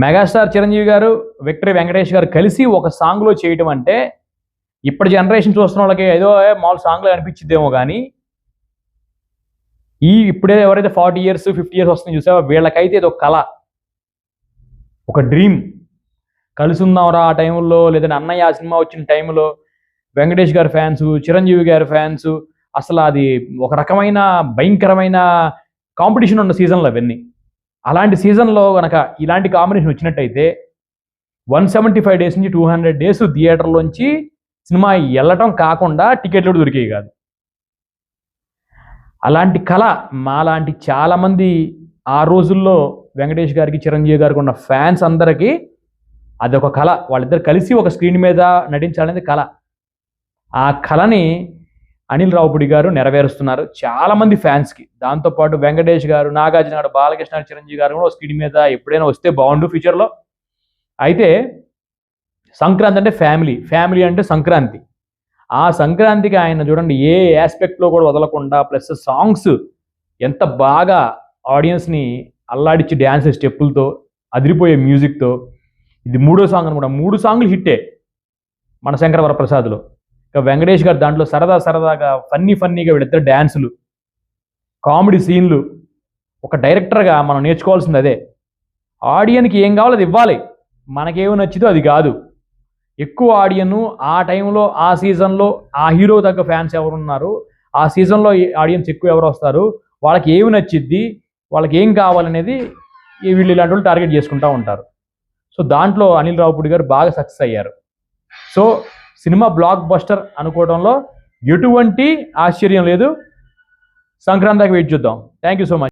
Megastar Chiranjeevi గారు, victory Venkatesh గారు కలిసి ఒక సాంగ్లో చేయటం అంటే ఇప్పటి జనరేషన్ చూస్తున్న వాళ్ళకి ఏదో మామూలు సాంగ్లో అనిపించిద్దేమో కానీ ఇప్పుడే ఎవరైతే 40 years 50 years వస్తుంది చూసావో వీళ్ళకైతే ఇది ఒక కళ, ఒక డ్రీమ్. కలిసి ఉందాంరా ఆ టైంలో, లేదంటే అన్నయ్య ఆ సినిమా వచ్చిన టైంలో వెంకటేష్ గారి ఫ్యాన్స్, చిరంజీవి గారి ఫ్యాన్స్, అసలు అది ఒక రకమైన భయంకరమైన కాంపిటీషన్ ఉన్న సీజన్లు అవన్నీ. అలాంటి సీజన్లో కనుక ఇలాంటి కాంబినేషన్ వచ్చినట్టయితే 175 days నుంచి 200 days థియేటర్లోంచి సినిమా వెళ్ళటం కాకుండా టికెట్లు దొరికేవి కాదు. అలాంటి కళ మాలాంటి చాలామంది ఆ రోజుల్లో వెంకటేష్ గారికి చిరంజీవి గారికి ఉన్న ఫ్యాన్స్ అందరికీ అదొక కళ. వాళ్ళిద్దరు కలిసి ఒక స్క్రీన్ మీద నటించాలనేది కళ. ఆ కళని అనిల్ రావుపూడి గారు నెరవేరుస్తున్నారు చాలామంది ఫ్యాన్స్కి. దాంతోపాటు వెంకటేష్ గారు, నాగార్జున గారు, బాలకృష్ణ గారు, చిరంజీవి గారు కూడా స్క్రీన్ మీద ఎప్పుడైనా వస్తే బాగుండు ఫ్యూచర్లో. అయితే సంక్రాంతి అంటే ఫ్యామిలీ అంటే సంక్రాంతి. ఆ సంక్రాంతికి ఆయన చూడండి ఏ ఆస్పెక్ట్లో కూడా వదలకుండా, ప్లస్ సాంగ్స్ ఎంత బాగా ఆడియన్స్ని అల్లాడిచ్చి డ్యాన్స్ స్టెప్పులతో, అదిరిపోయే మ్యూజిక్తో. ఇది 3వ సాంగ్ అనమాట. 3 సాంగ్లు హిట్టే మన శంకర వరప్రసాద్లో. ఇక వెంకటేష్ గారు దాంట్లో సరదాగా ఫన్నీగా వీళ్ళిద్దరు డ్యాన్సులు, కామెడీ సీన్లు. ఒక డైరెక్టర్గా మనం నేర్చుకోవాల్సింది అదే. ఆడియన్కి ఏం కావాలో అది ఇవ్వాలి, మనకేమో నచ్చిదో అది కాదు. ఎక్కువ ఆడియన్ ఆ టైంలో, ఆ సీజన్లో ఆ హీరో తగ్గ ఫ్యాన్స్ ఎవరున్నారు, ఆ సీజన్లో ఆడియన్స్ ఎక్కువ ఎవరు వస్తారు, వాళ్ళకి ఏమి నచ్చిద్ది, వాళ్ళకి ఏం కావాలనేది వీళ్ళు ఇలాంటి వాళ్ళు టార్గెట్ చేసుకుంటూ ఉంటారు. సో దాంట్లో అనిల్ రావుపూడి గారు బాగా సక్సెస్ అయ్యారు. సో సినిమా బ్లాక్ బస్టర్ అనుకోవడంలో ఎటువంటి ఆశ్చర్యం లేదు. సంక్రాంతికి వెయిట్ చూద్దాం. Thank you so much.